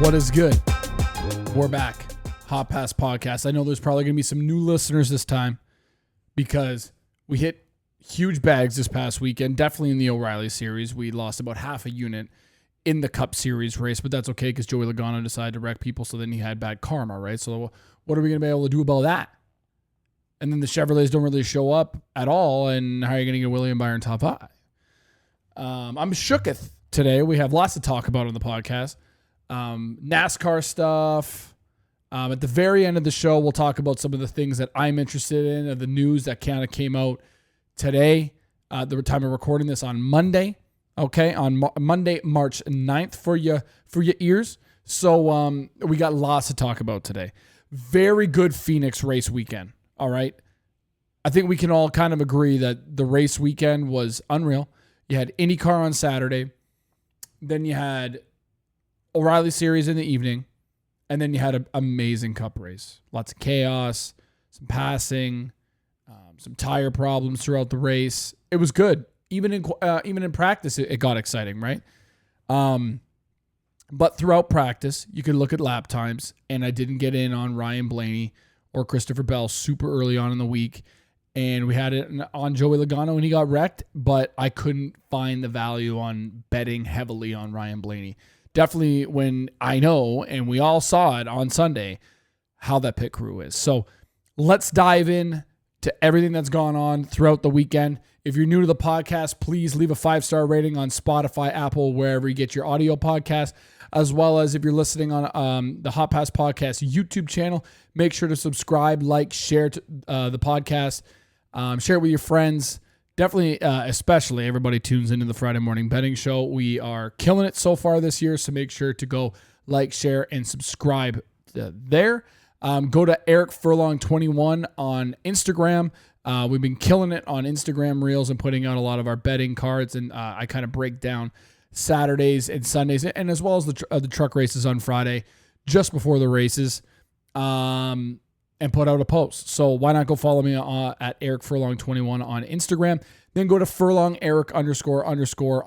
What is good? We're back. Hot Pass Podcast. I know there's probably going to be some new listeners this time because we hit huge bags this past weekend. Definitely in the O'Reilly series. We lost about half a unit in the Cup Series race, but that's okay because Joey Logano decided to wreck people, so then he had bad karma, right? So what are we going to be able to do about that? And then the Chevrolets don't really show up at all, and how are you going to get William Byron top 5? I'm shooketh today. We have lots to talk about on the podcast. NASCAR stuff. At the very end of the show, we'll talk about some of the things that I'm interested in, of the news that kind of came out today. The time of recording this on Monday. Okay, on Monday, March 9th for your ears. So we got lots to talk about today. Very good Phoenix race weekend. All right. I think we can all kind of agree that the race weekend was unreal. You had IndyCar on Saturday. Then you had O'Reilly Series in the evening. And then you had an amazing Cup race. Lots of chaos, some passing, some tire problems throughout the race. It was good. Even in practice, it got exciting, right? But throughout practice, you could look at lap times, and I didn't get in on Ryan Blaney or Christopher Bell super early on in the week. And we had it on Joey Logano, and he got wrecked, but I couldn't find the value on betting heavily on Ryan Blaney. Definitely when I know, and we all saw it on Sunday, how that pit crew is. So let's dive in to everything that's gone on throughout the weekend. If you're new to the podcast, please leave a 5-star rating on Spotify, Apple, wherever you get your audio podcast, as well as if you're listening on the Hot Pass Podcast YouTube channel, make sure to subscribe, like, share the podcast, share it with your friends. Definitely, especially everybody tunes into the Friday Morning Betting Show. We are killing it so far this year, so make sure to go like, share, and subscribe there. Go to Eric Furlong 21 on Instagram. We've been killing it on Instagram Reels and putting out a lot of our betting cards, and I kind of break down Saturdays and Sundays, and as well as the truck races on Friday, just before the races. And put out a post. So why not go follow me at Eric Furlong 21 on Instagram. Then go to Furlong Eric _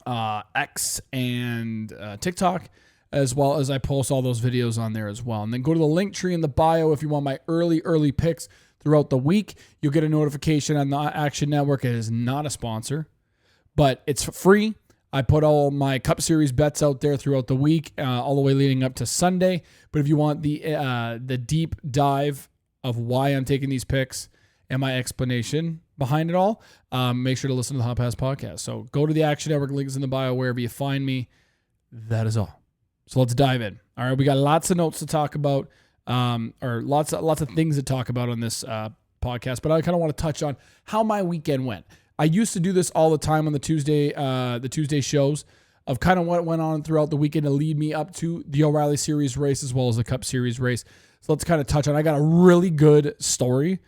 on X and TikTok, as well as I post all those videos on there as well. And then go to the link tree in the bio if you want my early picks throughout the week. You'll get a notification on the Action Network. It is not a sponsor, but it's free. I put all my Cup Series bets out there throughout the week, all the way leading up to Sunday. But if you want the deep dive of why I'm taking these picks and my explanation behind it all, make sure to listen to the Hot Pass Podcast. So go to the Action Network, links in the bio, wherever you find me. That is all. So let's dive in. All right, we got lots of notes to talk about, or lots of things to talk about on this podcast. But I kind of want to touch on how my weekend went. I used to do this all the time on the Tuesday shows of kind of what went on throughout the weekend to lead me up to the O'Reilly Series race as well as the Cup Series race. So let's kind of touch on. I got a really good story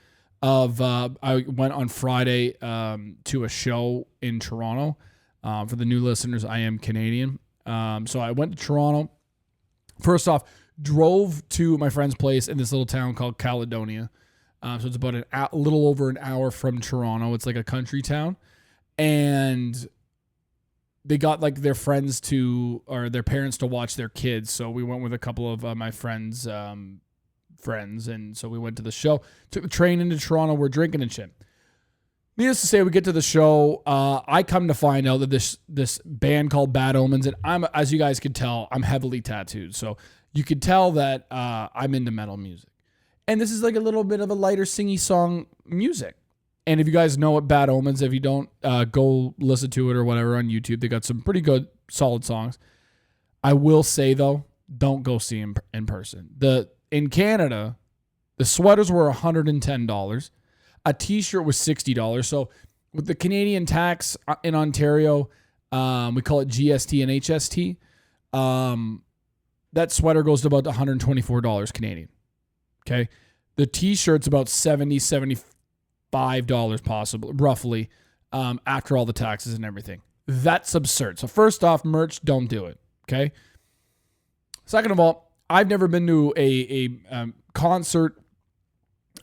of I went on Friday to a show in Toronto. For the new listeners, I am Canadian. So I went to Toronto. First off, drove to my friend's place in this little town called Caledonia. So it's about a little over an hour from Toronto. It's like a country town. And they got like their friends or their parents to watch their kids. So we went with a couple of my friends. And so we went to the show, took the train into Toronto. We're drinking and shit. Needless to say, we get to the show. I come to find out that this band called Bad Omens, and as you guys can tell, I'm heavily tattooed. So you could tell that I'm into metal music. And this is like a little bit of a lighter singy song music. And if you guys know what Bad Omens, if you don't, go listen to it or whatever on YouTube. They got some pretty good, solid songs. I will say, though, don't go see them in person. In Canada, the sweaters were $110. A T-shirt was $60. So with the Canadian tax in Ontario, we call it GST and HST. That sweater goes to about $124 Canadian. Okay. The T-shirt's about $70, $75 possibly, roughly, after all the taxes and everything. That's absurd. So first off, merch, don't do it. Okay. Second of all, I've never been to a concert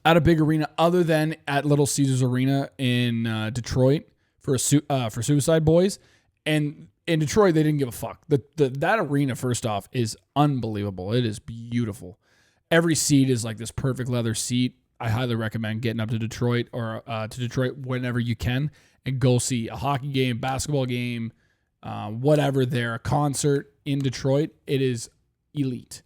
at a big arena other than at Little Caesars Arena in Detroit for Suicide Boys. And in Detroit, they didn't give a fuck. That arena, first off, is unbelievable. It is beautiful. Every seat is like this perfect leather seat. I highly recommend getting up to Detroit or to Detroit whenever you can and go see a hockey game, basketball game, whatever there, a concert in Detroit. It is elite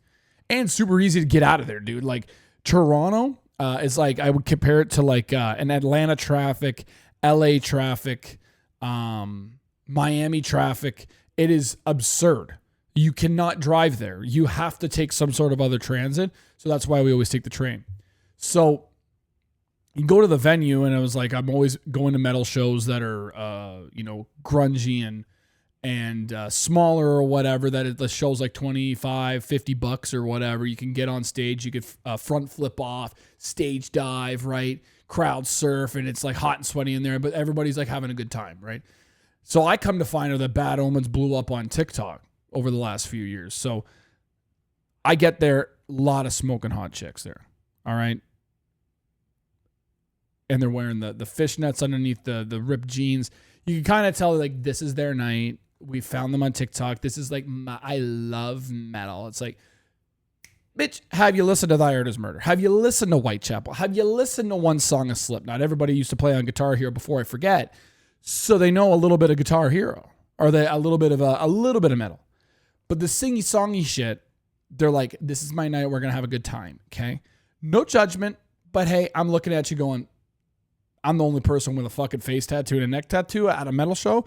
and super easy to get out of there, dude. Like Toronto is like, I would compare it to like an Atlanta traffic, LA traffic, Miami traffic. It is absurd. You cannot drive there. You have to take some sort of other transit. So that's why we always take the train. So you go to the venue, and I was like, I'm always going to metal shows that are, grungy and smaller or whatever, that the show's like $25-$50 or whatever. You can get on stage. You could front flip off, stage dive, right? Crowd surf, and it's like hot and sweaty in there, but everybody's like having a good time, right? So I come to find out that Bad Omens blew up on TikTok over the last few years. So I get there, a lot of smoking hot chicks there. All right. And they're wearing the fishnets underneath the ripped jeans. You can kind of tell like this is their night. We found them on TikTok. This is like, I love metal. It's like, bitch, have you listened to Thy Art Is Murder? Have you listened to Whitechapel? Have you listened to one song of Slipknot? Everybody used to play on Guitar Hero before I forget. So they know a little bit of Guitar Hero. Or they a little bit of metal. But the singy-songy shit, they're like, this is my night. We're going to have a good time. Okay? No judgment. But hey, I'm looking at you going, I'm the only person with a fucking face tattoo and a neck tattoo at a metal show.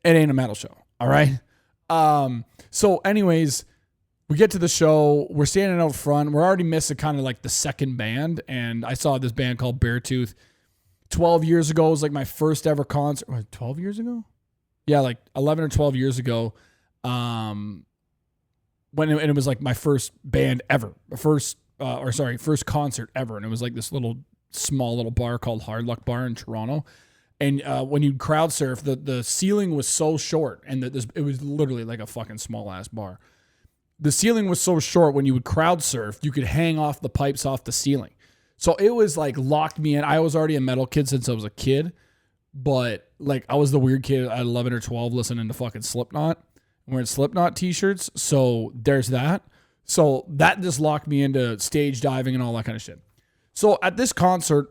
It ain't a metal show. All right. So anyways, we get to the show. We're standing out front. We're already missing kind of like the second band. And I saw this band called Beartooth 12 years ago. It was like my first ever concert. What, 12 years ago? Yeah, like 11 or 12 years ago. When it was like my first band ever. First concert ever. And it was like this small little bar called Hard Luck Bar in Toronto. And when you crowd surf, the ceiling was so short, and it was literally like a fucking small ass bar. The ceiling was so short, when you would crowd surf, you could hang off the pipes off the ceiling. So it was like locked me in. I was already a metal kid since I was a kid, but like I was the weird kid at 11 or 12 listening to fucking Slipknot, wearing Slipknot t-shirts. So there's that. So that just locked me into stage diving and all that kind of shit. So at this concert,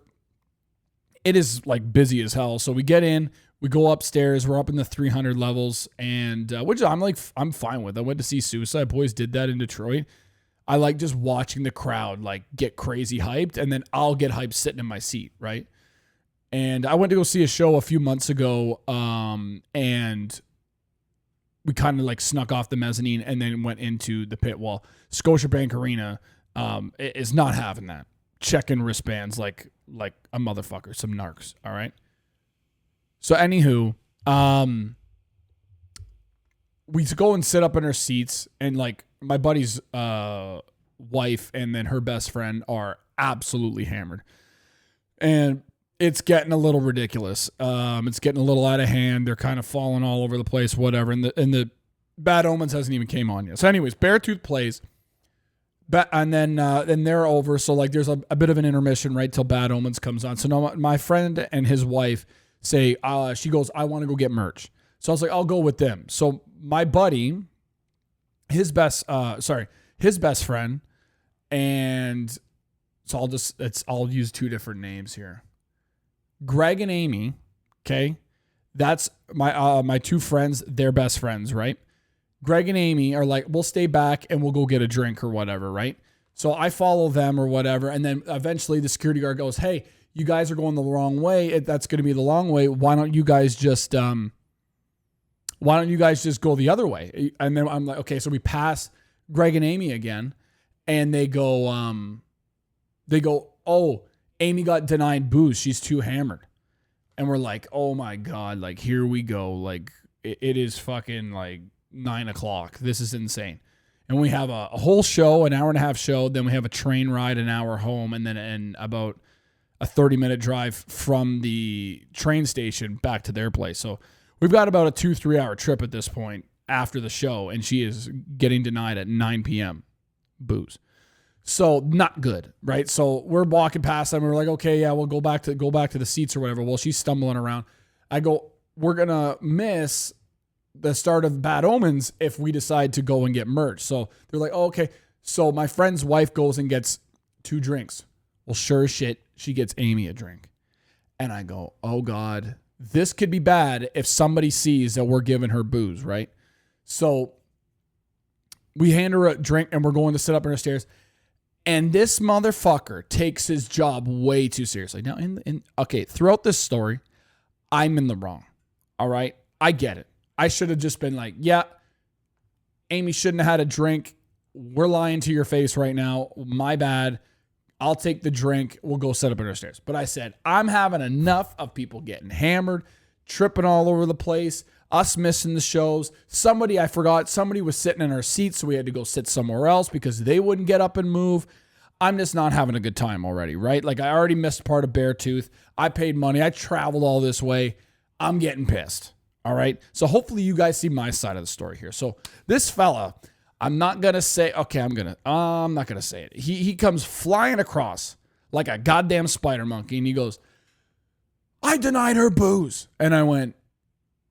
it is like busy as hell. So we get in, we go upstairs, we're up in the 300 levels, and which I'm fine with. I went to see Suicide Boys, did that in Detroit. I like just watching the crowd like get crazy hyped, and then I'll get hyped sitting in my seat, right? And I went to go see a show a few months ago, and we kind of like snuck off the mezzanine and then went into the pit wall. Scotiabank Arena is not having that. Checking wristbands like a motherfucker, some narcs, all right? So anywho, we go and sit up in our seats, and like my buddy's wife and then her best friend are absolutely hammered. And it's getting a little ridiculous. It's getting a little out of hand. They're kind of falling all over the place, whatever. And the Bad Omens hasn't even came on yet. So anyways, Beartooth plays. And then they're over. So like there's a bit of an intermission right till Bad Omens comes on. So now my friend and his wife say, she goes, I want to go get merch. So I was like, I'll go with them. So my buddy, his best friend, and so I'll use two different names here. Greg and Amy, okay? That's my two friends, they're best friends, right? Greg and Amy are like, we'll stay back and we'll go get a drink or whatever, right? So I follow them or whatever, and then eventually the security guard goes, hey, you guys are going the wrong way. That's going to be the long way. Why don't you guys just go the other way? And then I'm like, okay, so we pass Greg and Amy again, and they go, oh, Amy got denied booze. She's too hammered. And we're like, oh my God, like, here we go. Like, it is fucking like 9:00. This is insane. And we have a whole show, an hour and a half show. Then we have a train ride, an hour home, and then about a 30-minute drive from the train station back to their place. So we've got about a 2-3 hour trip at this point after the show, and she is getting denied at 9 p.m. booze. So not good, right? So we're walking past them. We're like, okay, yeah, we'll go back to the seats or whatever. Well, she's stumbling around. I go, we're gonna miss the start of bad omens if we decide to go and get merch. So they're like, oh, okay. So my friend's wife goes and gets 2 drinks. Well, sure as shit, she gets Amy a drink. And I go, oh God, this could be bad if somebody sees that we're giving her booze, right? So we hand her a drink and we're going to sit up on her stairs. And this motherfucker takes his job way too seriously. Now, okay, throughout this story, I'm in the wrong. All right? I get it. I should have just been like, yeah, Amy shouldn't have had a drink. We're lying to your face right now. My bad. I'll take the drink. We'll go sit up on her stairs. But I said, I'm having enough of people getting hammered, tripping all over the place, us missing the shows. Somebody was sitting in our seat, so we had to go sit somewhere else because they wouldn't get up and move. I'm just not having a good time already, right? Like, I already missed part of Beartooth. I paid money. I traveled all this way. I'm getting pissed, all right? So hopefully you guys see my side of the story here. So this fella, I'm not going to say, okay, I'm not going to say it. He comes flying across like a goddamn spider monkey, and he goes, I denied her booze. And I went,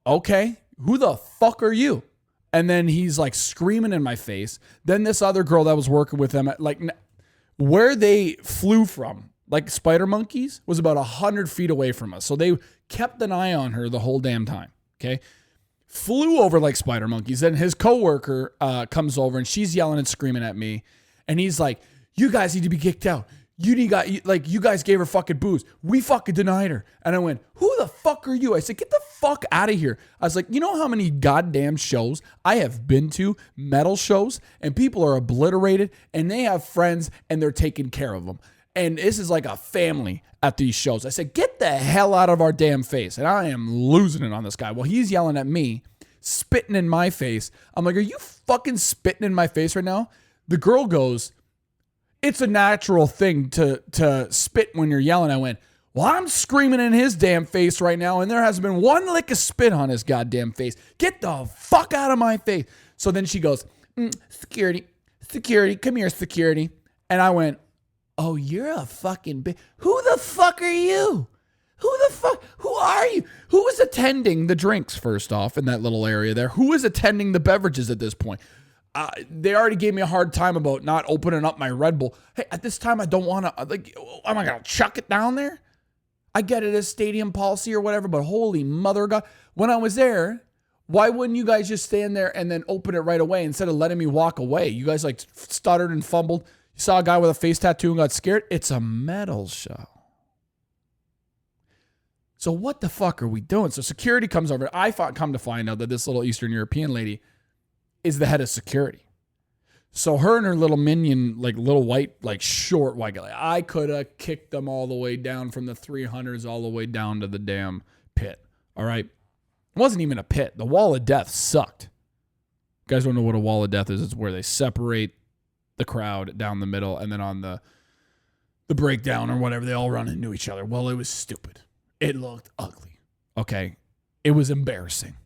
okay, who the fuck are you? And then he's like screaming in my face. Then this other girl that was working with him, like where they flew from, like spider monkeys, was about 100 feet away from us. So they kept an eye on her the whole damn time. Okay. Flew over like spider monkeys. Then his coworker comes over and she's yelling and screaming at me. And he's like, you guys need to be kicked out. You guys gave her fucking booze. We fucking denied her. And I went, who the fuck are you? I said, get the fuck out of here. I was like, you know how many goddamn shows I have been to, metal shows, and people are obliterated and they have friends and they're taking care of them. And this is like a family at these shows. I said, get the hell out of our damn face. And I am losing it on this guy. Well, he's yelling at me, spitting in my face. I'm like, are you fucking spitting in my face right now? The girl goes, it's a natural thing to spit when you're yelling. I went, well, I'm screaming in his damn face right now, and there hasn't been one lick of spit on his goddamn face. Get the fuck out of my face. So then she goes, security, come here, security. And I went, oh, you're a fucking bitch. Who the fuck are you? Who are you? Who is attending the drinks, first off, in that little area there? Who is attending the beverages at this point? They already gave me a hard time about not opening up my Red Bull. Hey, at this time, I don't want to, like, am I going to chuck it down there? I get it as stadium policy or whatever, but holy mother of God. When I was there, why wouldn't you guys just stand there and then open it right away instead of letting me walk away? You guys like stuttered and fumbled. You saw a guy with a face tattoo and got scared. It's a metal show. So what the fuck are we doing? So security comes over. Come to find out that this little Eastern European lady is the head of security. So her and her little minion, like little white, like short white guy, I could have kicked them all the way down from the 300s all the way down to the damn pit. All right. It wasn't even a pit. The wall of death sucked. You guys don't know what a wall of death is. It's where they separate the crowd down the middle, and then on the breakdown or whatever, they all run into each other. Well, it was stupid. It looked ugly. Okay. It was embarrassing.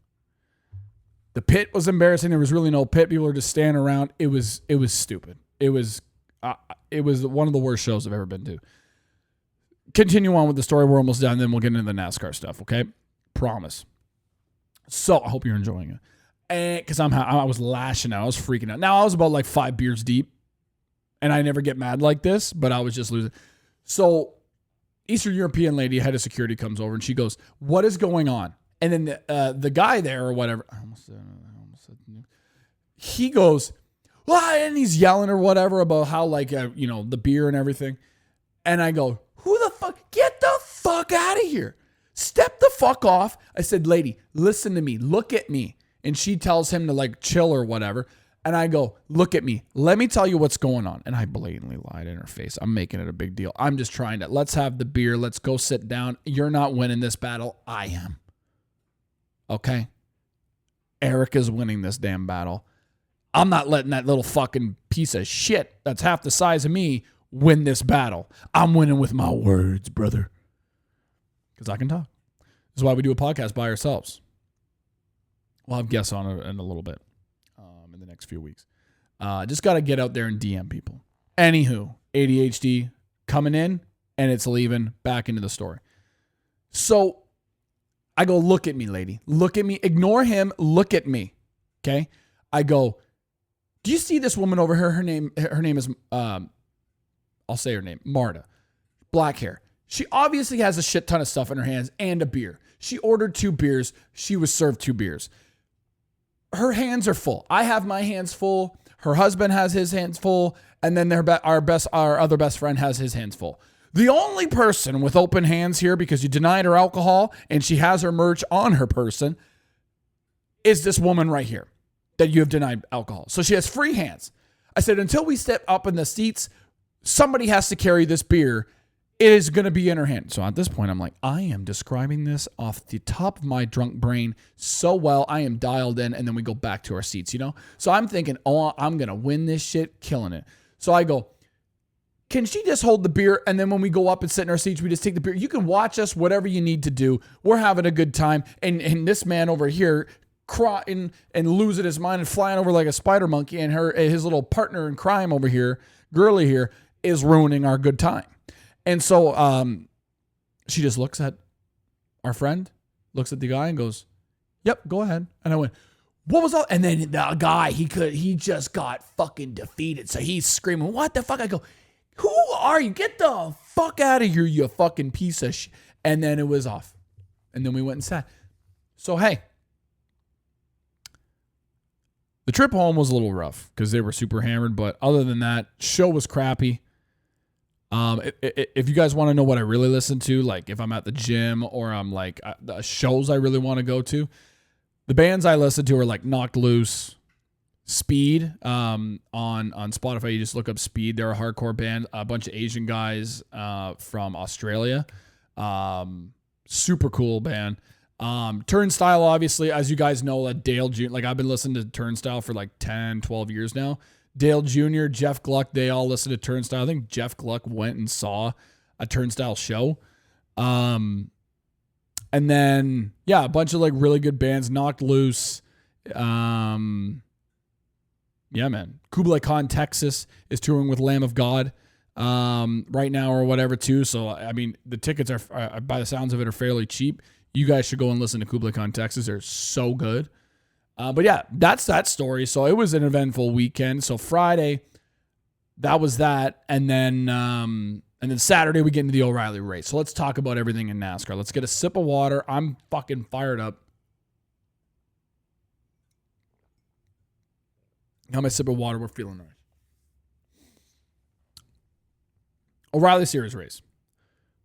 The pit was embarrassing. There was really no pit. People were just standing around. It was stupid. It was one of the worst shows I've ever been to. Continue on with the story. We're almost done. Then we'll get into the NASCAR stuff. Okay, promise. So I hope you're enjoying it. And because I was lashing out. I was freaking out. Now I was about like 5 beers deep, and I never get mad like this, but I was just losing. So Eastern European lady, head of security, comes over and she goes, "What is going on?" And then the guy there or whatever, he goes, well, and he's yelling or whatever about how like, the beer and everything. And I go, who the fuck? Get the fuck out of here. Step the fuck off. I said, lady, listen to me. Look at me. And she tells him to like chill or whatever. And I go, look at me. Let me tell you what's going on. And I blatantly lied in her face. I'm making it a big deal. I'm just trying to, let's have the beer. Let's go sit down. You're not winning this battle. I am. Okay? Erica's winning this damn battle. I'm not letting that little fucking piece of shit that's half the size of me win this battle. I'm winning with my words, brother. Because I can talk. This is why we do a podcast by ourselves. We'll have guests on it in a little bit in the next few weeks. Just got to get out there and DM people. Anywho, ADHD coming in and it's leaving back into the story. So I go, look at me, lady. Look at me. Ignore him. Look at me. Okay. I go, do you see this woman over here? Her name is, I'll say her name, Marta. Black hair. She obviously has a shit ton of stuff in her hands and a beer. She ordered 2 beers. She was served 2 beers. Her hands are full. I have my hands full. Her husband has his hands full. And then our other best friend has his hands full. The only person with open hands here, because you denied her alcohol and she has her merch on her person, is this woman right here that you have denied alcohol. So she has free hands. I said, until we step up in the seats, somebody has to carry this beer. It is going to be in her hand. So at this point, I'm like, I am describing this off the top of my drunk brain so well. I am dialed in, and then we go back to our seats, you know? So I'm thinking, oh, I'm going to win this shit, killing it. So I go, can she just hold the beer? And then when we go up and sit in our seats, we just take the beer. You can watch us, whatever you need to do. We're having a good time. And this man over here crying and losing his mind and flying over like a spider monkey, and his little partner in crime over here, girly here, is ruining our good time. And so she just looks at our friend, looks at the guy and goes, yep, go ahead. And I went, what was all? And then the guy, he just got fucking defeated. So he's screaming, what the fuck? I go, who are you? Get the fuck out of here, you fucking piece of shit. And then it was off. And then we went and sat. So, hey, the trip home was a little rough because they were super hammered. But other than that, show was crappy. If you guys want to know what I really listen to, like if I'm at the gym or I'm like the shows I really want to go to, the bands I listen to are like Knocked Loose, Speed. On Spotify, you just look up Speed. They're a hardcore band, a bunch of Asian guys from Australia. Super cool band. Turnstile, obviously, as you guys know, Dale Jr. Like I've been listening to Turnstile for like 10, 12 years now. Dale Jr., Jeff Gluck, they all listen to Turnstile. I think Jeff Gluck went and saw a Turnstile show. And then, yeah, a bunch of like really good bands. Knocked Loose. Yeah, man. Kublai Khan, Texas is touring with Lamb of God right now or whatever too. So, I mean, the tickets are, by the sounds of it, are fairly cheap. You guys should go and listen to Kublai Khan, Texas. They're so good. But yeah, that's that story. So it was an eventful weekend. So Friday, that was that. And then Saturday we get into the O'Reilly race. So let's talk about everything in NASCAR. Let's get a sip of water. I'm fucking fired up. Now my sip of water, we're feeling nice. O'Reilly Series race.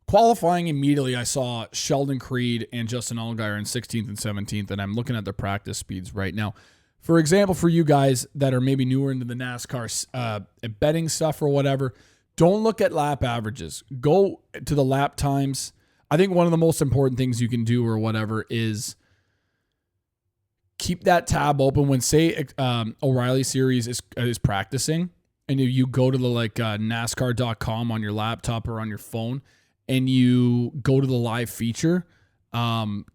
Qualifying immediately, I saw Sheldon Creed and Justin Allgaier in 16th and 17th, and I'm looking at their practice speeds right now. For example, for you guys that are maybe newer into the NASCAR betting stuff or whatever, don't look at lap averages. Go to the lap times. I think one of the most important things you can do or whatever is keep that tab open when, say, O'Reilly Series is practicing, and you go to the NASCAR.com on your laptop or on your phone, and you go to the live feature,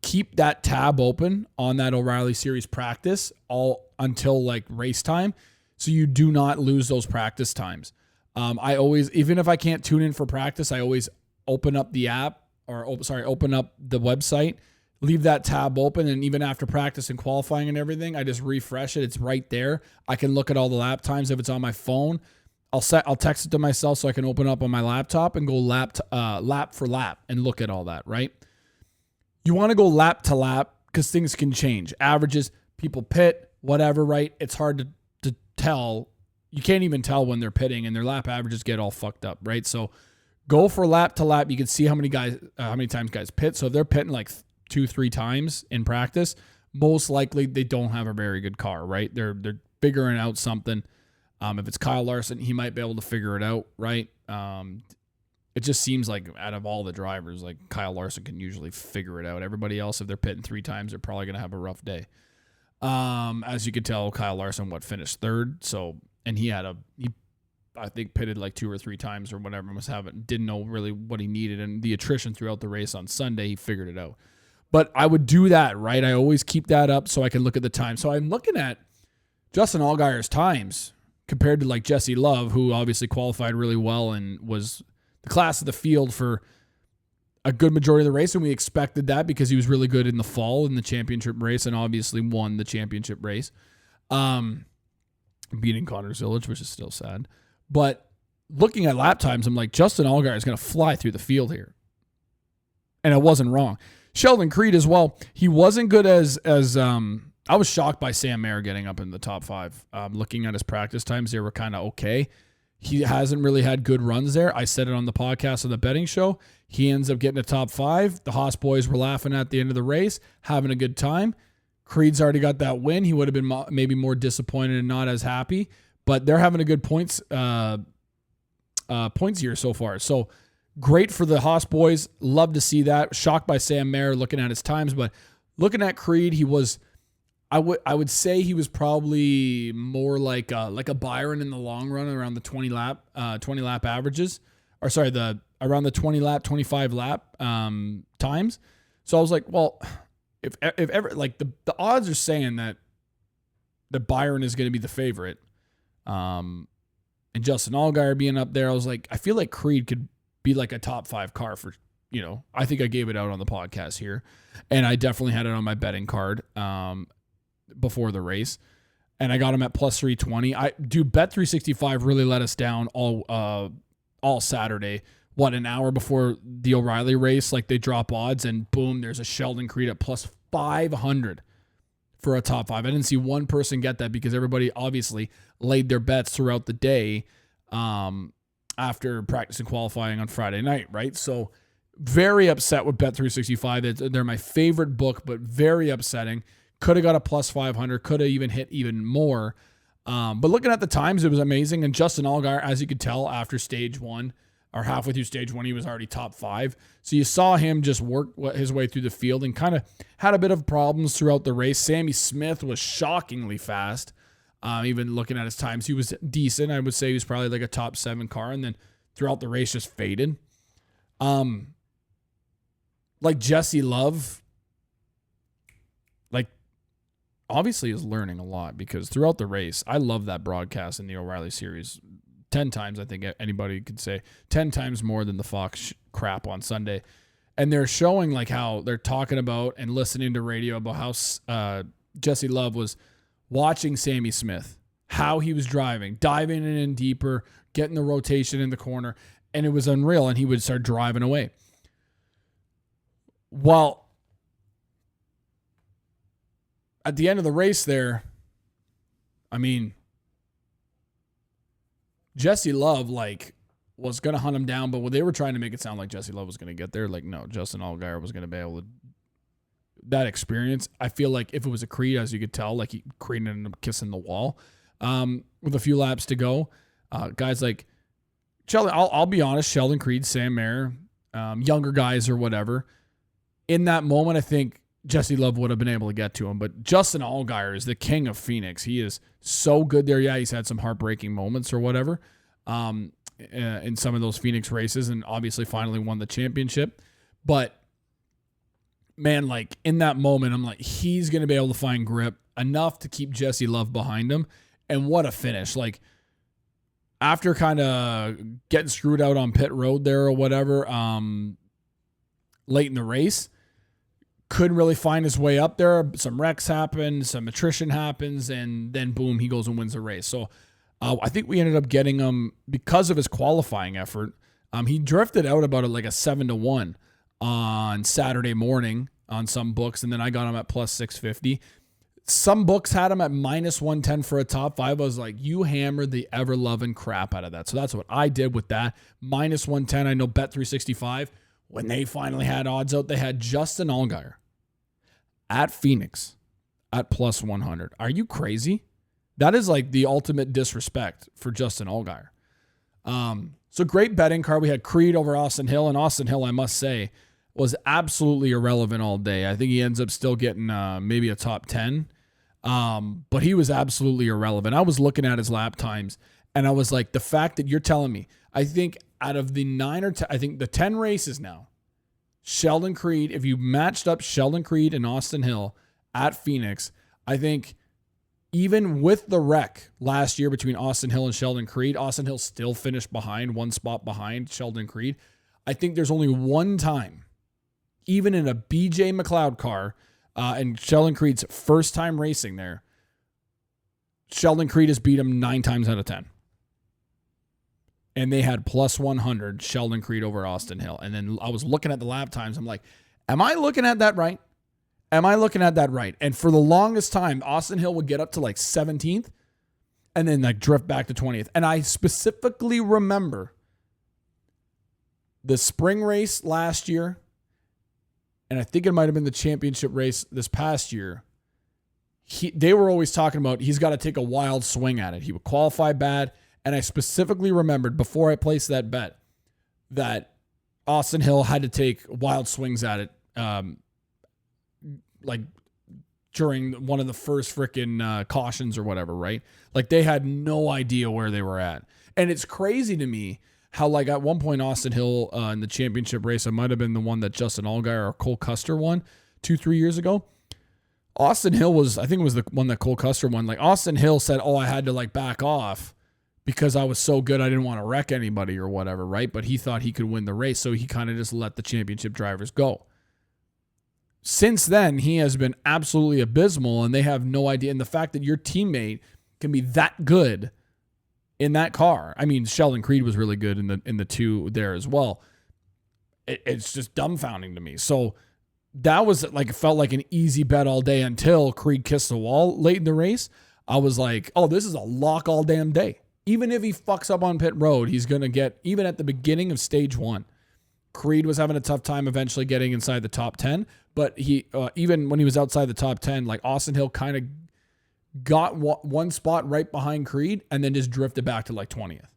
keep that tab open on that O'Reilly Series practice all until like race time, so you do not lose those practice times. I always, even if I can't tune in for practice, I always open up the app open up the website, leave that tab open, and even after practice and qualifying and everything, I just refresh it. It's right there. I can look at all the lap times if it's on my phone. I'll text it to myself so I can open up on my laptop and go lap for lap and look at all that, right? You want to go lap to lap because things can change. Averages, people pit, whatever, right? It's hard to tell. You can't even tell when they're pitting, and their lap averages get all fucked up, right? So go for lap to lap. You can see how many times guys pit. So if they're pitting like 2-3 times in practice, most likely they don't have a very good car, right? They're figuring out something. If it's Kyle Larson, he might be able to figure it out, right? It just seems like out of all the drivers, like Kyle Larson can usually figure it out. Everybody else, if they're pitting 3 times, they're probably going to have a rough day. As you could tell, Kyle Larson, finished third. So, and he I think pitted like 2 or 3 times or whatever, didn't know really what he needed. And the attrition throughout the race on Sunday, he figured it out. But I would do that, right? I always keep that up so I can look at the time. So I'm looking at Justin Allgaier's times compared to like Jesse Love, who obviously qualified really well and was the class of the field for a good majority of the race, and we expected that because he was really good in the fall in the championship race and obviously won the championship race, beating Connors Village, which is still sad. But looking at lap times, I'm like, Justin Allgaier is going to fly through the field here. And I wasn't wrong. Sheldon Creed as well. He wasn't good as I was shocked by Sam Mayer getting up in the top 5. Looking at his practice times, they were kind of okay. He hasn't really had good runs there. I said it on the podcast on the betting show. He ends up getting a top 5. The Haas boys were laughing at the end of the race, having a good time. Creed's already got that win. He would have been maybe more disappointed and not as happy, but they're having a good points year so far. So great for the Haas boys. Love to see that. Shocked by Sam Mayer looking at his times, but looking at Creed, he was, I would say he was probably more like a Byron in the long run around the 20 lap averages, or sorry, around the 20 lap, 25 lap times. So I was like, well, if ever, like the odds are saying that Byron is going to be the favorite, and Justin Allgaier being up there, I was like, I feel like Creed could be like a top 5 car for, I think I gave it out on the podcast here, and I definitely had it on my betting card before the race, and I got him at plus 320. Bet365 really let us down all Saturday. An hour before the O'Reilly race, like they drop odds, and boom, there's a Sheldon Creed at plus 500 for a top 5. I didn't see one person get that because everybody obviously laid their bets throughout the day after practice and qualifying on Friday night, right? So very upset with Bet365. They're my favorite book, but very upsetting. Could have got a plus 500, could have even hit even more. But looking at the times, it was amazing. And Justin Allgaier, as you could tell after stage 1, or halfway through stage 1, he was already top 5. So you saw him just work his way through the field and kind of had a bit of problems throughout the race. Sammy Smith was shockingly fast. Even looking at his times, he was decent. I would say he was probably like a top 7 car, and then throughout the race just faded. Like Jesse Love, like obviously is learning a lot because throughout the race, I love that broadcast in the O'Reilly series. 10 times, I think anybody could say 10 times more than the Fox crap on Sunday. And they're showing like how they're talking about and listening to radio about how Jesse Love was watching Sammy Smith, how he was driving, diving in deeper, getting the rotation in the corner, and it was unreal, and he would start driving away. Well, at the end of the race there, I mean, Jesse Love, was going to hunt him down, but they were trying to make it sound like Jesse Love was going to get there. Like, no, Justin Allgaier was going to be able to. That experience, I feel like if it was a Creed, as you could tell, like Creed ended up kissing the wall with a few laps to go. Guys like Sheldon, I'll be honest, Sheldon Creed, Sam Mayer, younger guys or whatever. In that moment, I think Jesse Love would have been able to get to him, but Justin Allgaier is the king of Phoenix. He is so good there. Yeah, he's had some heartbreaking moments or whatever in some of those Phoenix races, and obviously finally won the championship. But man, like in that moment, I'm like, he's going to be able to find grip enough to keep Jesse Love behind him. And what a finish. Like after kind of getting screwed out on pit road there or whatever, late in the race, couldn't really find his way up there. Some wrecks happen, some attrition happens, and then boom, he goes and wins the race. So I think we ended up getting him because of his qualifying effort. He drifted out about like a 7-1 on Saturday morning on some books, and then I got him at plus 650. Some books had him at minus 110 for a top 5. I was like, you hammered the ever-loving crap out of that. So that's what I did with that. Minus 110, I know Bet365, when they finally had odds out, they had Justin Allgaier at Phoenix at plus 100. Are you crazy? That is like the ultimate disrespect for Justin Allgaier. So great betting card. We had Creed over Austin Hill, and Austin Hill, I must say, was absolutely irrelevant all day. I think he ends up still getting maybe a top 10, but he was absolutely irrelevant. I was looking at his lap times, and I was like, the fact that you're telling me, I think out of the 9 or 10, I think the 10 races now, Sheldon Creed, if you matched up Sheldon Creed and Austin Hill at Phoenix, I think even with the wreck last year between Austin Hill and Sheldon Creed, Austin Hill still finished behind, one spot behind Sheldon Creed. I think there's only one time even in a BJ McLeod car, and Sheldon Creed's first time racing there, Sheldon Creed has beat him 9 times out of 10. And they had plus 100 Sheldon Creed over Austin Hill. And then I was looking at the lap times. I'm like, am I looking at that right? Am I looking at that right? And for the longest time, Austin Hill would get up to like 17th and then like drift back to 20th. And I specifically remember the spring race last year, and I think it might have been the championship race this past year. They were always talking about he's got to take a wild swing at it. He would qualify bad. And I specifically remembered before I placed that bet that Austin Hill had to take wild swings at it, like during one of the first freaking cautions or whatever, right? Like they had no idea where they were at. And it's crazy to me how like at one point Austin Hill in the championship race, it might have been the one that Justin Allgaier or Cole Custer won 2-3 years ago. Austin Hill was, I think it was the one that Cole Custer won. Like Austin Hill said, oh, I had to like back off because I was so good, I didn't want to wreck anybody or whatever, right? But he thought he could win the race, so he kind of just let the championship drivers go. Since then, he has been absolutely abysmal, and they have no idea. And the fact that your teammate can be that good in that car, I mean, Sheldon Creed was really good in the 2 there as well. It's just dumbfounding to me. So that was like, it felt like an easy bet all day until Creed kissed the wall late in the race. I was like, oh, this is a lock all damn day. Even if he fucks up on pit road, he's going to get, even at the beginning of stage 1, Creed was having a tough time eventually getting inside the top 10. But he, even when he was outside the top 10, like Austin Hill kind of got one spot right behind Creed and then just drifted back to like 20th.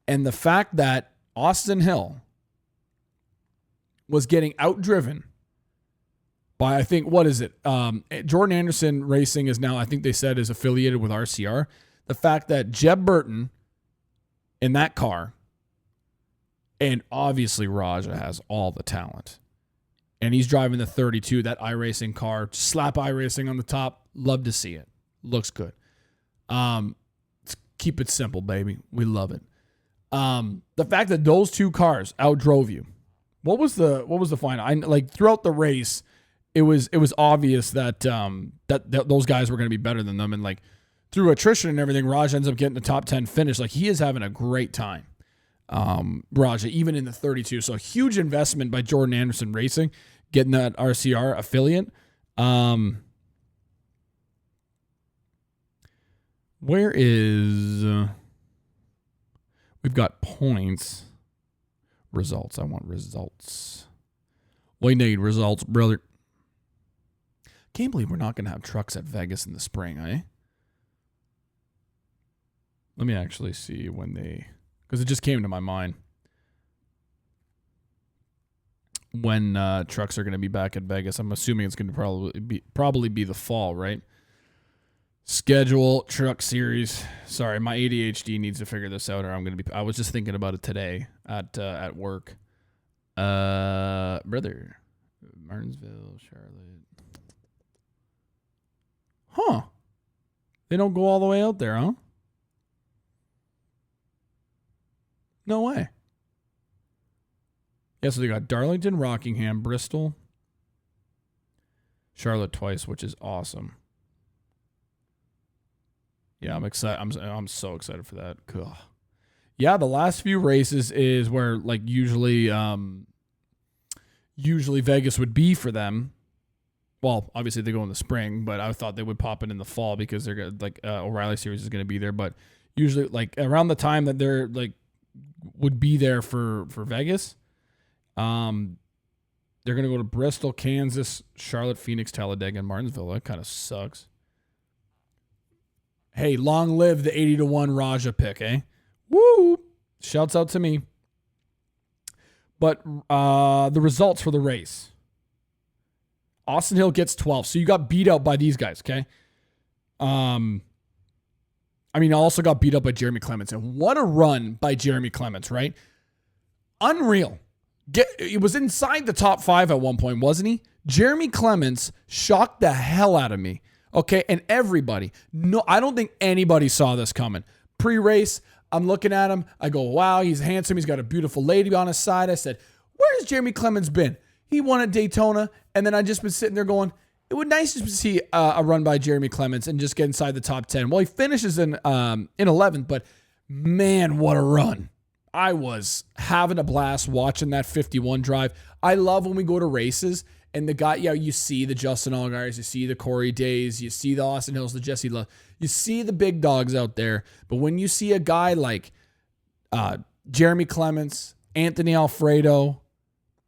And the fact that Austin Hill was getting outdriven by, I think, what is it? Jordan Anderson Racing is now, I think they said, is affiliated with RCR. The fact that Jeb Burton in that car, and obviously Raja has all the talent, and he's driving the 32, that iRacing car, slap iRacing on the top. Love to see it. Looks good. Keep it simple, baby. We love it. The fact that those 2 cars outdrove you. What was the final? Like throughout the race, it was obvious that that those guys were going to be better than them, and like through attrition and everything, Raj ends up getting the top 10 finish. Like he is having a great time. Raja, even in the 32. So a huge investment by Jordan Anderson Racing, getting that RCR affiliate. Where is, we've got points, results. I want results. We need results, brother. Can't believe we're not going to have trucks at Vegas in the spring, eh? Let me actually see when they, because it just came to my mind when trucks are going to be back at Vegas. I'm assuming it's going to probably be the fall, right? Schedule, truck series. Sorry, my ADHD needs to figure this out, or I was just thinking about it today at work. Brother, Martinsville, Charlotte. Huh? They don't go all the way out there, huh? No way. Yeah, so they got Darlington, Rockingham, Bristol, Charlotte twice, which is awesome. Yeah, I'm excited. I'm so excited for that. Ugh. Yeah, the last few races is where like usually Vegas would be for them. Well, obviously they go in the spring, but I thought they would pop it in the fall because they're like O'Reilly Series is going to be there. But usually, like around the time that they're like would be there for Vegas, they're going to go to Bristol, Kansas, Charlotte, Phoenix, Talladega, and Martinsville. That kind of sucks. Hey, long live the 80-1 Raja pick, eh? Woo! Shouts out to me. But the results for the race. Austin Hill gets 12. So you got beat out by these guys, okay? I also got beat up by Jeremy Clements. And what a run by Jeremy Clements, right? Unreal. It was inside the top 5 at one point, wasn't he? Jeremy Clements shocked the hell out of me. Okay, and everybody. No, I don't think anybody saw this coming. Pre-race, I'm looking at him. I go, wow, he's handsome. He's got a beautiful lady on his side. I said, where's Jeremy Clements been? He won at Daytona, and then I just been sitting there going, it would be nice to see a run by Jeremy Clements and just get inside the top 10. Well, he finishes in 11th, but man, what a run. I was having a blast watching that 51 drive. I love when we go to races and the guy, you see the Justin Allgaiers, you see the Corey Days, you see the Austin Hills, the Jesse Love, you see the big dogs out there. But when you see a guy like Jeremy Clements, Anthony Alfredo,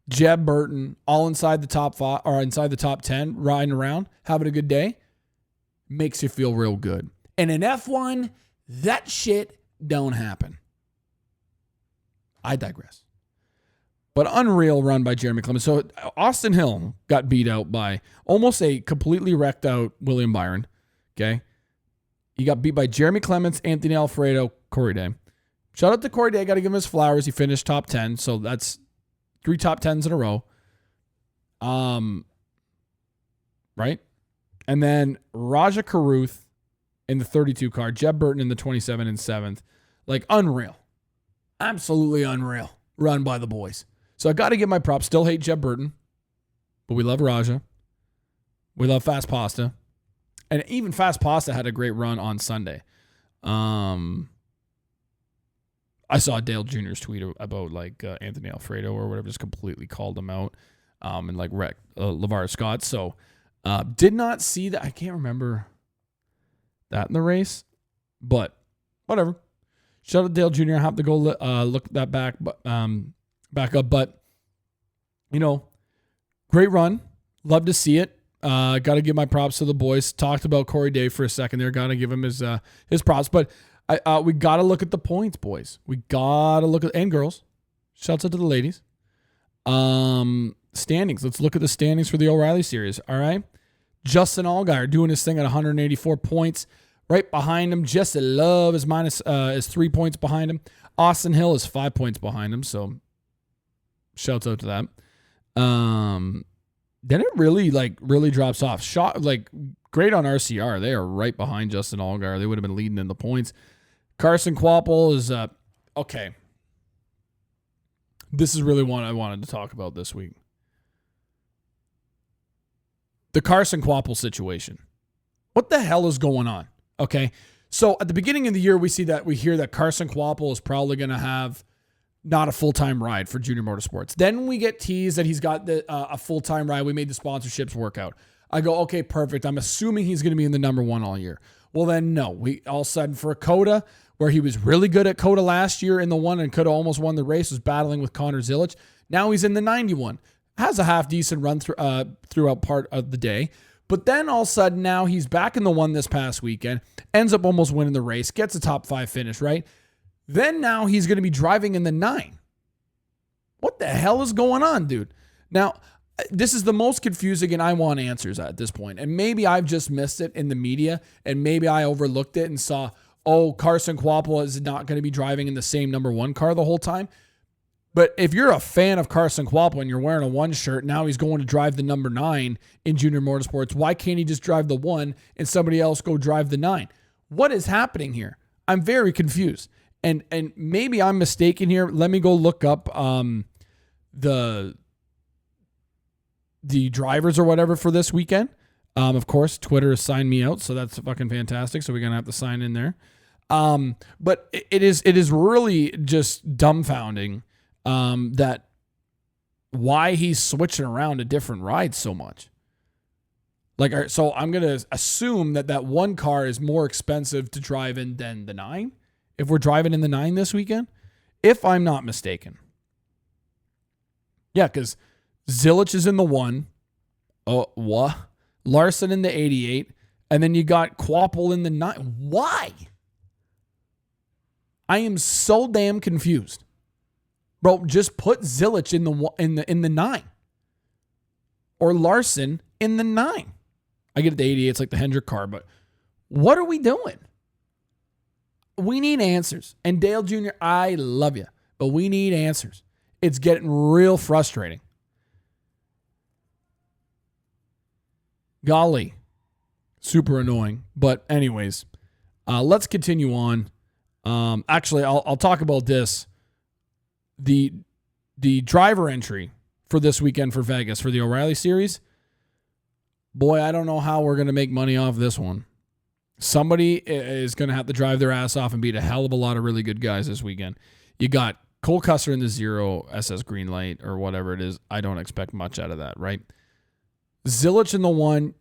Jeb Burton, all inside the top 5 or inside the top 10, riding around, having a good day, makes you feel real good. And in F1, that shit don't happen. I digress. But unreal run by Jeremy Clements. So Austin Hill got beat out by almost a completely wrecked out William Byron. Okay. He got beat by Jeremy Clements, Anthony Alfredo, Corey Day. Shout out to Corey Day. Got to give him his flowers. He finished top 10. So that's 3 top 10s in a row. Right? And then Raja Karuth in the 32 car. Jeb Burton in the 27 and 7th. Like, unreal. Absolutely unreal run by the boys. So I got to give my props. Still hate Jeb Burton, but we love Raja. We love Fast Pasta. And even Fast Pasta had a great run on Sunday. I saw Dale Jr.'s tweet about like Anthony Alfredo or whatever, just completely called him out and like wrecked LeVar Scott. So did not see that. I can't remember that in the race, but whatever. Shout out to Dale Jr. I have to go look that back up. But, great run. Love to see it. Got to give my props to the boys. Talked about Corey Day for a second there. Got to give him his props. But we got to look at the points, boys. We got to look at, and girls. Shouts out to the ladies. Standings. Let's look at the standings for the O'Reilly series. All right. Justin Allgaier doing his thing at 184 points. Right behind him, Jesse Love is 3 points behind him. Austin Hill is 5 points behind him. So, shouts out to that. Then it really drops off. Great on RCR. They are right behind Justin Allgaier. They would have been leading in the points. Carson Kvapil is okay. This is really one I wanted to talk about this week. The Carson Kvapil situation. What the hell is going on? Okay, so at the beginning of the year, we hear that Carson Kvapil is probably going to have not a full-time ride for Junior Motorsports. Then we get teased that he's got a full-time ride. We made the sponsorships work out. I go, okay, perfect. I'm assuming he's going to be in the number 1 all year. Well, then no. We all of a sudden for COTA, where he was really good at COTA last year in the 1 and could have almost won the race, was battling with Connor Zilic. Now he's in the 91. Has a half-decent run throughout part of the day. But then all of a sudden now he's back in the 1 this past weekend, ends up almost winning the race, gets a top 5 finish, right? Then now he's going to be driving in the 9. What the hell is going on, dude? Now, this is the most confusing and I want answers at this point. And maybe I've just missed it in the media and maybe I overlooked it and saw, Carson Kvapil is not going to be driving in the same number 1 car the whole time. But if you're a fan of Carson Kvapil and you're wearing a 1 shirt, now he's going to drive the number 9 in Junior Motorsports. Why can't he just drive the 1 and somebody else go drive the 9? What is happening here? I'm very confused. And maybe I'm mistaken here. Let me go look up the drivers or whatever for this weekend. Of course, Twitter has signed me out, so that's fucking fantastic. So we're going to have to sign in there. But it is really just dumbfounding. That why he's switching around to different rides so much. So I'm going to assume that 1 car is more expensive to drive in than the 9. If we're driving in the 9 this weekend, if I'm not mistaken. Yeah, because Zilic is in the 1. What? Larson in the 88. And then you got Kvapil in the 9. Why? I am so damn confused. Bro, just put Zilic in the 9. Or Larson in the 9. I get it, the 88, it's like the Hendrick car, but what are we doing? We need answers. And Dale Jr., I love you, but we need answers. It's getting real frustrating. Golly. Super annoying. But anyways, let's continue on. Actually, I'll talk about this. The driver entry for this weekend for Vegas for the O'Reilly Series. Boy, I don't know how we're going to make money off this one. Somebody is going to have to drive their ass off and beat a hell of a lot of really good guys this weekend. You got Cole Custer in the 0 SS green light or whatever it is. I don't expect much out of that, right? Zilich in the 1,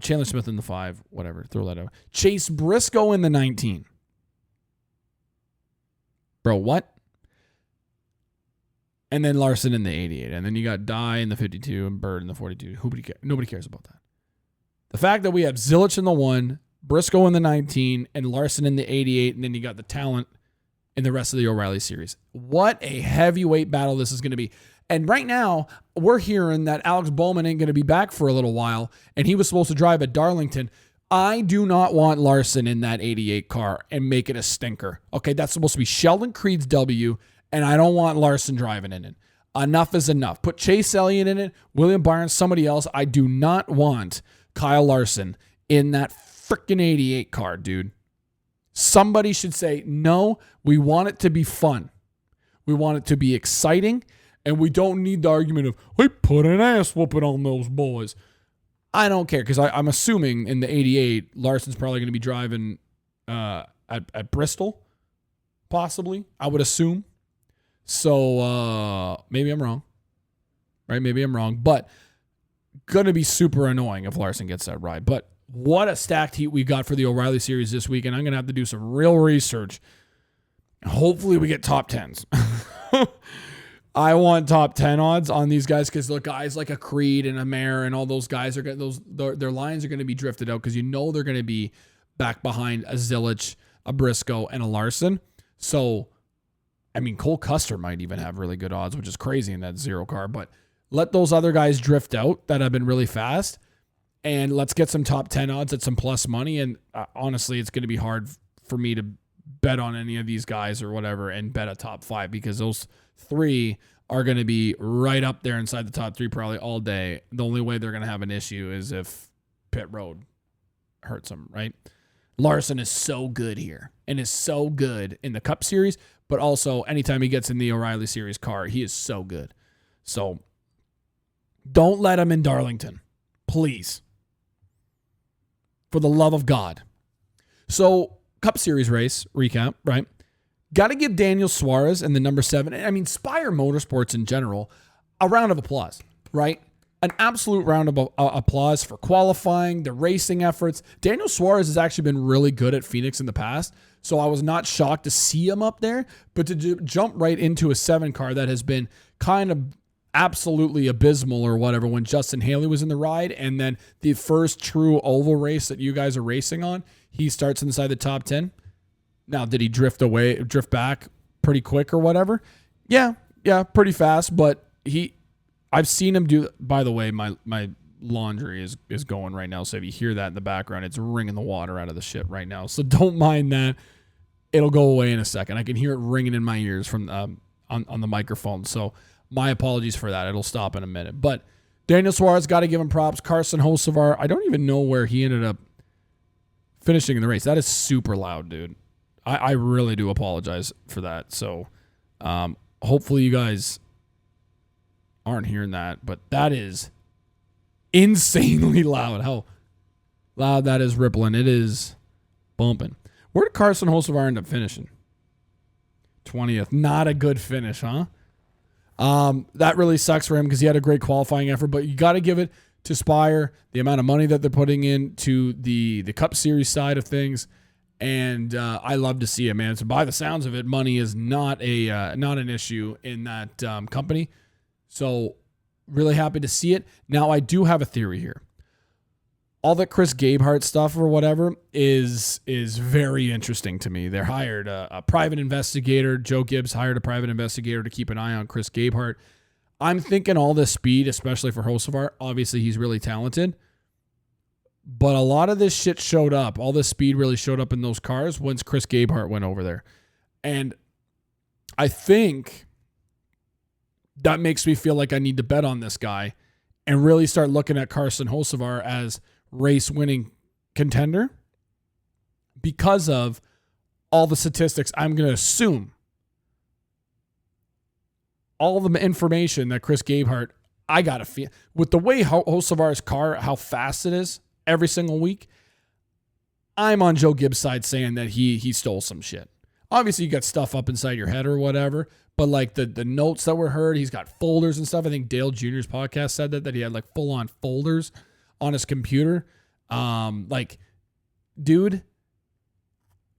Chandler Smith in the 5, whatever. Throw that out. Chase Briscoe in the 19. Bro, what? And then Larson in the 88. And then you got Dye in the 52 and Bird in the 42. Nobody cares about that. The fact that we have Zilich in the 1, Briscoe in the 19, and Larson in the 88, and then you got the talent in the rest of the O'Reilly Series. What a heavyweight battle this is going to be. And right now, we're hearing that Alex Bowman ain't going to be back for a little while, and he was supposed to drive at Darlington. I do not want Larson in that 88 car and make it a stinker. Okay, that's supposed to be Sheldon Creed's W, and I don't want Larson driving in it. Enough is enough. Put Chase Elliott in it, William Byron, somebody else. I do not want Kyle Larson in that freaking 88 car, dude. Somebody should say, no, we want it to be fun. We want it to be exciting, and we don't need the argument of, we put an ass whooping on those boys. I don't care, because I'm assuming in the 88, Larson's probably going to be driving at Bristol, possibly, I would assume. So maybe I'm wrong, right? Maybe I'm wrong, but going to be super annoying if Larson gets that ride. But what a stacked heat we got for the O'Reilly Series this week, and I'm going to have to do some real research. Hopefully we get top 10s. I want top 10 odds on these guys because the guys like a Creed and a Mare and all those guys are their lines are going to be drifted out because they're going to be back behind a Zilich, a Briscoe, and a Larson. So, I mean, Cole Custer might even have really good odds, which is crazy in that 0 car. But let those other guys drift out that have been really fast, and let's get some top 10 odds at some plus money. And honestly, it's going to be hard for me to bet on any of these guys or whatever and bet a top 5 because those 3 are going to be right up there inside the top 3 probably all day. The only way they're going to have an issue is if pit road hurts them, right? Larson is so good here and is so good in the Cup Series, but also anytime he gets in the O'Reilly Series car, he is so good. So don't let him in Darlington, please. For the love of God. So Cup Series race recap, right? Got to give Daniel Suarez and the number 7, I mean, Spire Motorsports in general, a round of applause, right? An absolute round of applause for qualifying, the racing efforts. Daniel Suarez has actually been really good at Phoenix in the past, so I was not shocked to see him up there, but to jump right into a 7 car that has been kind of absolutely abysmal or whatever when Justin Haley was in the ride, and then the first true oval race that you guys are racing on, he starts inside the top 10. Now, did he drift back pretty quick or whatever? Yeah, pretty fast, but I've seen him do, by the way, my laundry is going right now, so if you hear that in the background, it's wringing the water out of the shit right now, so don't mind that. It'll go away in a second. I can hear it ringing in my ears from on the microphone, so my apologies for that. It'll stop in a minute. But Daniel Suarez, got to give him props. Carson Hocevar, I don't even know where he ended up finishing in the race. That is super loud, dude. I really do apologize for that. So hopefully you guys aren't hearing that. But that is insanely loud. How loud that is rippling. It is bumping. Where did Carson Hocevar end up finishing? 20th. Not a good finish, huh? That really sucks for him because he had a great qualifying effort, but you got to give it to Spire, the amount of money that they're putting into the Cup Series side of things, and I love to see it, man. So by the sounds of it, money is not an issue in that company. So really happy to see it. Now I do have a theory here. All that Chris Gabehart stuff or whatever is very interesting to me. They hired a private investigator. Joe Gibbs hired a private investigator to keep an eye on Chris Gabehart. I'm thinking all this speed, especially for Hocevar, obviously he's really talented, but a lot of this shit showed up. All this speed really showed up in those cars once Chris Gabehart went over there. And I think that makes me feel like I need to bet on this guy and really start looking at Carson Hocevar as race-winning contender because of all the statistics. I'm going to assume all the information that Chris Gabehart I got to feel with the way Hocevar's car, how fast it is every single week. I'm on Joe Gibbs' side saying that he stole some shit. Obviously, you got stuff up inside your head or whatever, but like the notes that were heard, he's got folders and stuff. I think Dale Jr.'s podcast said that he had like full on folders on his computer. Like, dude,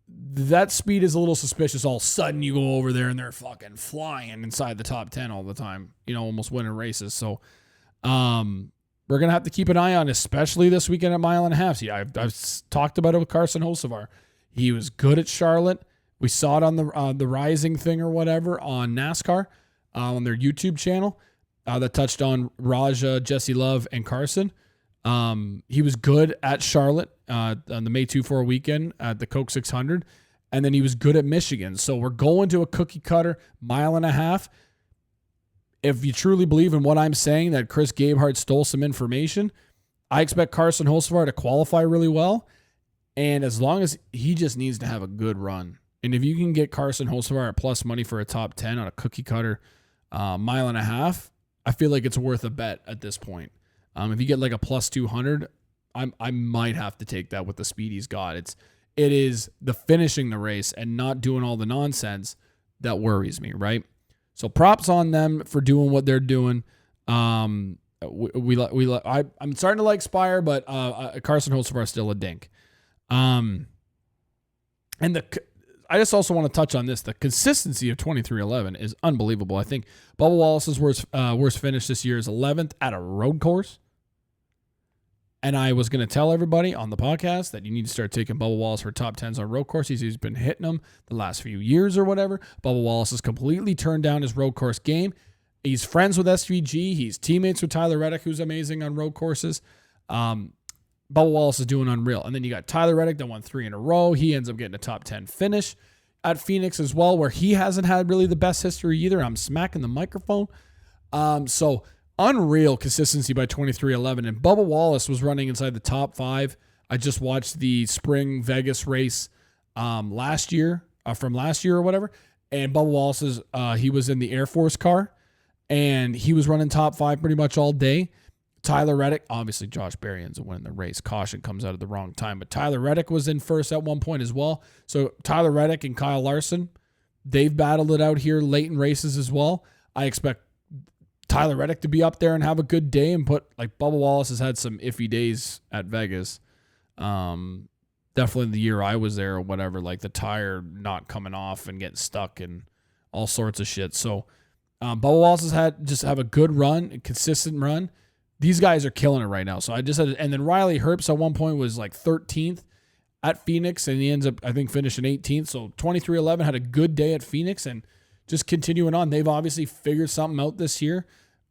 that speed is a little suspicious. All of a sudden, you go over there and they're fucking flying inside the top 10 all the time, almost winning races. So, we're going to have to keep an eye on, especially this weekend at mile and a half. See, I've talked about it with Carson Hocevar. He was good at Charlotte. We saw it on the Rising thing or whatever on NASCAR, on their YouTube channel, that touched on Raja, Jesse Love, and Carson. He was good at Charlotte on the May 2-4 weekend at the Coke 600, and then he was good at Michigan. So we're going to a cookie cutter mile and a half. If you truly believe in what I'm saying, that Chris Gabehart stole some information, I expect Carson Hocevar to qualify really well, and as long as he just needs to have a good run. And if you can get Carson Hocevar at plus money for a top 10 on a cookie cutter mile and a half, I feel like it's worth a bet at this point. If you get like a plus 200, I might have to take that with the speed he's got. It is the finishing the race and not doing all the nonsense that worries me, right? So props on them for doing what they're doing. I'm starting to like Spire, but Carson Hocevar is still a dink. And I just also want to touch on this. The consistency of 2311 is unbelievable. I think Bubba Wallace's worst finish this year is 11th at a road course. And I was going to tell everybody on the podcast that you need to start taking Bubba Wallace for top 10s on road courses. He's been hitting them the last few years or whatever. Bubba Wallace has completely turned down his road course game. He's friends with SVG. He's teammates with Tyler Reddick, who's amazing on road courses. Bubba Wallace is doing unreal. And then you got Tyler Reddick that won 3 in a row. He ends up getting a top 10 finish at Phoenix as well, where he hasn't had really the best history either. I'm smacking the microphone. So unreal consistency by 2311. And Bubba Wallace was running inside the top 5. I just watched the spring Vegas race last year or whatever. And Bubba Wallace's, he was in the Air Force car, and he was running top 5 pretty much all day. Tyler Reddick, obviously Josh Berry ends up winning the race. Caution comes out at the wrong time, but Tyler Reddick was in first at one point as well. So Tyler Reddick and Kyle Larson, they've battled it out here late in races as well. I expect Tyler Reddick to be up there and have a good day and like Bubba Wallace has had some iffy days at Vegas. Definitely the year I was there or whatever, like the tire not coming off and getting stuck and all sorts of shit. So Bubba Wallace has have a good run, a consistent run. These guys are killing it right now. So I just had, and then Riley Herbst at one point was like 13th at Phoenix, and he ends up, I think, finishing 18th. So 2311 had a good day at Phoenix, and just continuing on. They've obviously figured something out this year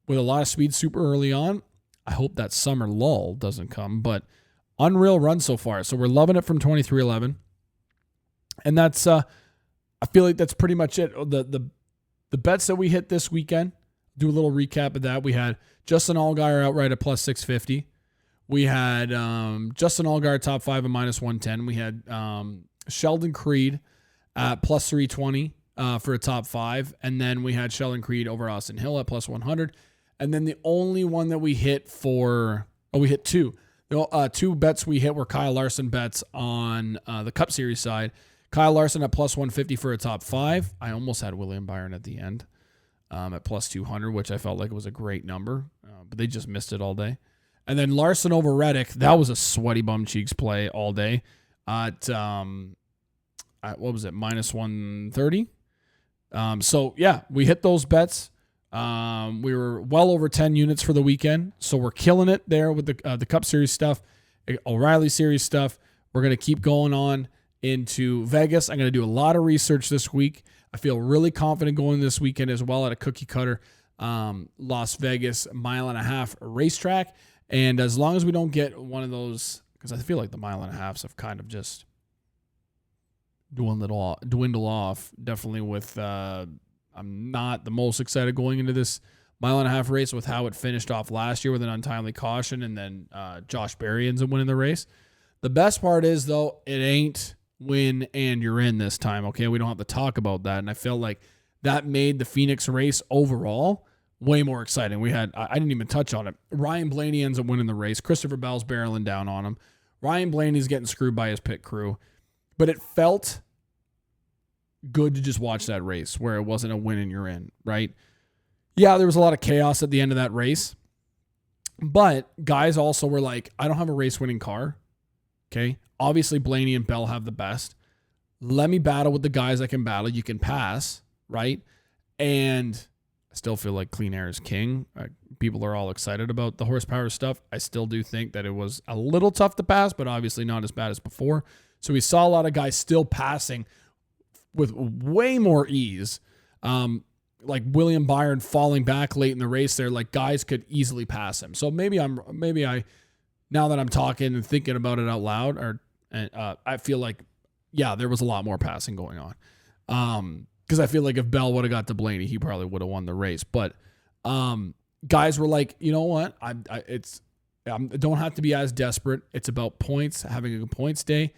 with a lot of speed super early on. I hope that summer lull doesn't come, but unreal run so far. So we're loving it from 2311. And that's, I feel like that's pretty much it. The bets that we hit this weekend, do a little recap of that. We had Justin Allgaier outright at plus 650. We had Justin Allgaier top 5 at minus 110. We had Sheldon Creed at plus 320 for a top 5. And then we had Sheldon Creed over Austin Hill at plus 100. And then the only one that we hit we hit two. Two bets we hit were Kyle Larson bets on the Cup Series side. Kyle Larson at plus 150 for a top 5. I almost had William Byron at the end at plus 200, which I felt like it was a great number, but they just missed it all day. And then Larson over Reddick, that was a sweaty bum cheeks play all day at what was it, minus 130. So yeah, we hit those bets. We were well over 10 units for the weekend, so we're killing it there with the Cup Series stuff, O'Reilly Series stuff. We're gonna keep going on into Vegas. I'm gonna do a lot of research this week. I feel really confident going this weekend as well at a cookie cutter Las Vegas 1.5 mile racetrack. And as long as we don't get one of those, because I feel like the 1.5 miles have kind of just dwindle off. Definitely with I'm not the most excited going into this 1.5 mile race with how it finished off last year with an untimely caution, and then Josh Berry ends up winning the race. The best part is, though, it ain't win and you're in this time, okay? We don't have to talk about that. And I felt like that made the Phoenix race overall way more exciting. I didn't even touch on it. Ryan Blaney ends up winning the race. Christopher Bell's barreling down on him. Ryan Blaney's getting screwed by his pit crew. But it felt good to just watch that race where it wasn't a win and you're in, right? Yeah, there was a lot of chaos at the end of that race. But guys also were like, I don't have a race-winning car. Okay? Obviously, Blaney and Bell have the best. Let me battle with the guys I can battle. You can pass, right? And I still feel like clean air is king. People are all excited about the horsepower stuff. I still do think that it was a little tough to pass, but obviously not as bad as before. So we saw a lot of guys still passing with way more ease. Like William Byron falling back late in the race there, like guys could easily pass him. So maybe I now that I'm talking and thinking about it out loud, I feel like, yeah, there was a lot more passing going on. Because I feel like if Bell would have got to Blaney, he probably would have won the race. But guys were like, you know what? I don't have to be as desperate. It's about points, having a good points day,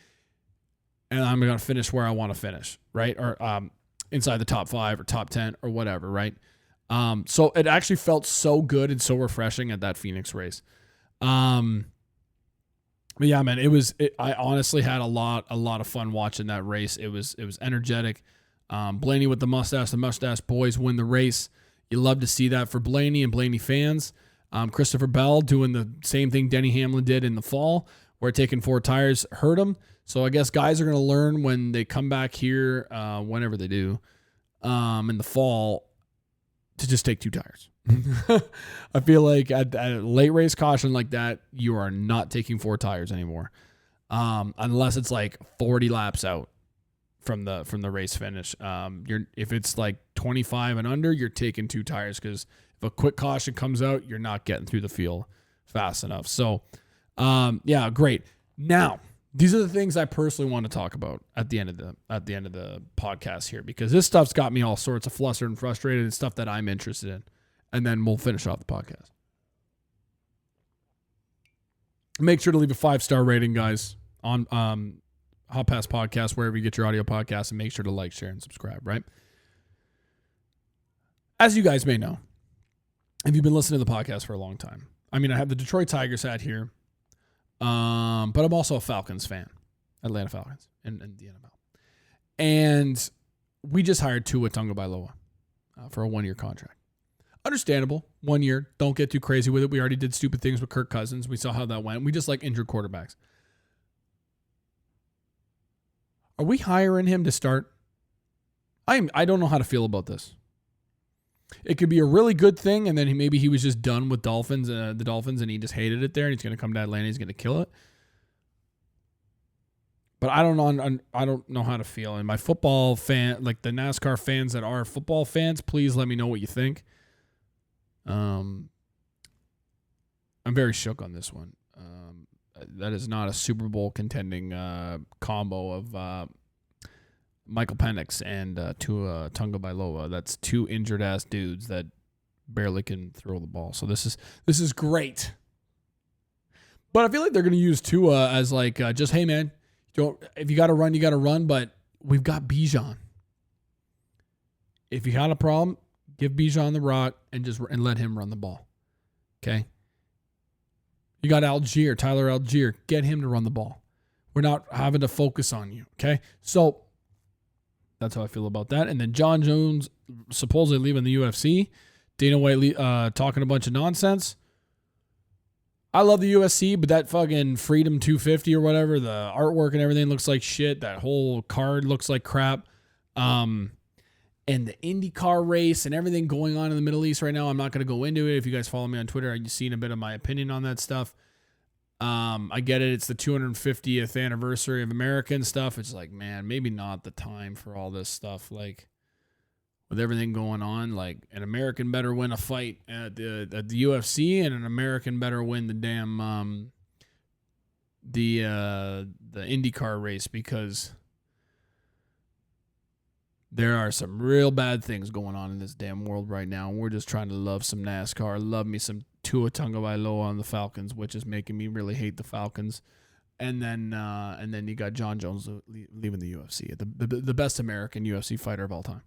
and I'm going to finish where I want to finish, right? Or inside the top 5 or top 10 or whatever, right? So it actually felt so good and so refreshing at that Phoenix race. But yeah, man, I honestly had a lot of fun watching that race. It was energetic. Blaney with the mustache boys win the race. You love to see that for Blaney and Blaney fans. Christopher Bell doing the same thing Denny Hamlin did in the fall, where taking 4 tires hurt him. So I guess guys are going to learn when they come back here, whenever they do, in the fall, to just take 2 tires. I feel like at a late race caution like that, you are not taking 4 tires anymore, unless it's like 40 laps out from the race finish. If it's like 25 and under, you're taking 2 tires, because if a quick caution comes out, you're not getting through the field fast enough. So, yeah, great. Now, these are the things I personally want to talk about at the end of the podcast here, because this stuff's got me all sorts of flustered and frustrated, and stuff that I'm interested in. And then we'll finish off the podcast. Make sure to leave a 5-star rating, guys, on HOT PASS Podcast, wherever you get your audio podcasts, and make sure to like, share, and subscribe, right? As you guys may know, if you've been listening to the podcast for a long time, I mean, I have the Detroit Tigers hat here, but I'm also a Falcons fan, Atlanta Falcons, in the NFL. And we just hired Tua Tagovailoa for a 1-year contract. Understandable. 1 year. Don't get too crazy with it. We already did stupid things with Kirk Cousins. We saw how that went. We just like injured quarterbacks. Are we hiring him to start? I don't know how to feel about this. It could be a really good thing, and then maybe he was just done with the Dolphins, and he just hated it there, and he's going to come to Atlanta. He's going to kill it. But I don't know how to feel. And my football fan, like the NASCAR fans that are football fans, please let me know what you think. I'm very shook on this one. That is not a Super Bowl contending combo of Michael Penix and Tua Tagovailoa. That's 2 injured ass dudes that barely can throw the ball. So this is great. But I feel like they're going to use Tua as like just, hey man, if you got to run, you got to run. But we've got Bijan. If you got a problem, give Bijan the rock and let him run the ball. Okay? You got Tyler Allgaier. Get him to run the ball. We're not having to focus on you. Okay? So that's how I feel about that. And then John Jones supposedly leaving the UFC. Dana White talking a bunch of nonsense. I love the UFC, but that fucking Freedom 250 or whatever, the artwork and everything looks like shit. That whole card looks like crap. And the IndyCar race and everything going on in the Middle East right now, I'm not going to go into it. If you guys follow me on Twitter, you've seen a bit of my opinion on that stuff. I get it. It's the 250th anniversary of American stuff. It's like, man, maybe not the time for all this stuff. Like, with everything going on, like, an American better win a fight at the UFC, and an American better win the damn the IndyCar race, because there are some real bad things going on in this damn world right now. And we're just trying to love some NASCAR. Love me some Tua Tagovailoa on the Falcons, which is making me really hate the Falcons. And then you got John Jones leaving the UFC, the best American UFC fighter of all time.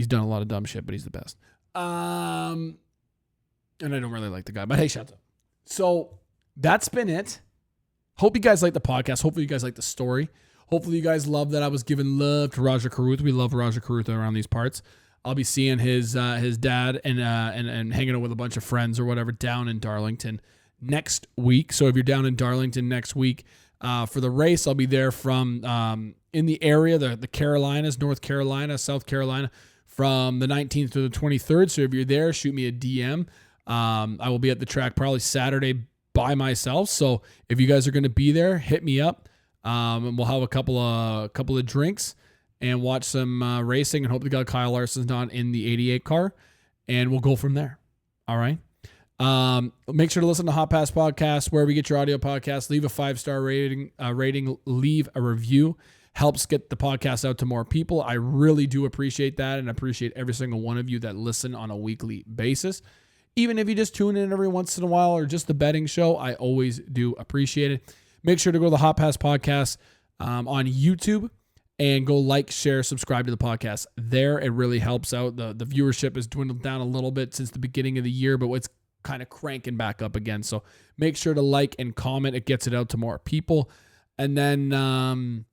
He's done a lot of dumb shit, but he's the best. And I don't really like the guy, but hey, shut up. So that's been it. Hope you guys like the podcast. Hopefully you guys like the story. Hopefully you guys love that I was giving love to Raja Karuth. We love Raja Karuth around these parts. I'll be seeing his dad and hanging out with a bunch of friends or whatever down in Darlington next week. So if you're down in Darlington next week for the race, I'll be there from in the area, the Carolinas, North Carolina, South Carolina, from the 19th to the 23rd. So if you're there, shoot me a DM. I will be at the track probably Saturday by myself. So if you guys are going to be there, hit me up. And we'll have a couple of drinks and watch some racing, and hope to God Kyle Larson's not in the 88 car, and we'll go from there. All right. Make sure to listen to Hot Pass Podcast wherever you get your audio podcast. Leave a 5-star rating, leave a review. Helps get the podcast out to more people. I really do appreciate that, and I appreciate every single one of you that listen on a weekly basis. Even if you just tune in every once in a while or just the betting show, I always do appreciate it. Make sure to go to the Hot Pass Podcast on YouTube and go like, share, subscribe to the podcast there. It really helps out. The viewership has dwindled down a little bit since the beginning of the year, but it's kind of cranking back up again. So make sure to like and comment. It gets it out to more people. And then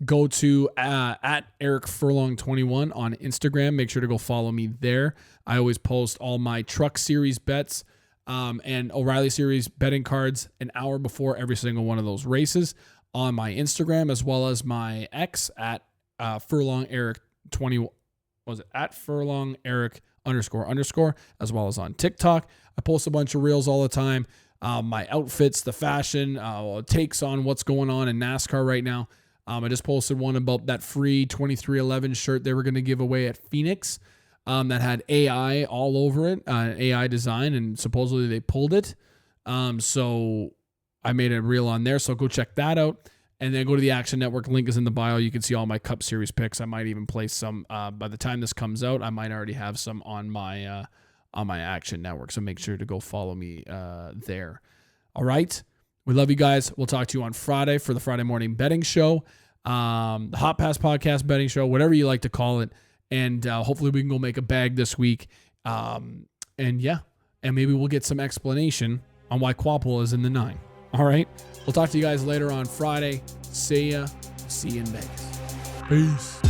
go to at Eric Furlong 21 on Instagram. Make sure to go follow me there. I always post all my Truck Series bets and O'Reilly Series betting cards an hour before every single one of those races on my Instagram, as well as my X at Furlong Eric 20. Was it at Furlong Eric __, as well as on TikTok. I post a bunch of reels all the time. My outfits, the fashion, takes on what's going on in NASCAR right now. I just posted one about that free 2311 shirt they were going to give away at Phoenix that had AI all over it, AI design, and supposedly they pulled it. So I made a reel on there, so go check that out. And then go to the Action Network. Link is in the bio. You can see all my Cup Series picks. I might even place some by the time this comes out. I might already have some on my Action Network. So make sure to go follow me there. All right. We love you guys. We'll talk to you on Friday for the Friday morning betting show, the Hot Pass Podcast betting show, whatever you like to call it. And hopefully we can go make a bag this week. And maybe we'll get some explanation on why Quapple is in the 9. All right. We'll talk to you guys later on Friday. See ya. See you in Vegas. Peace.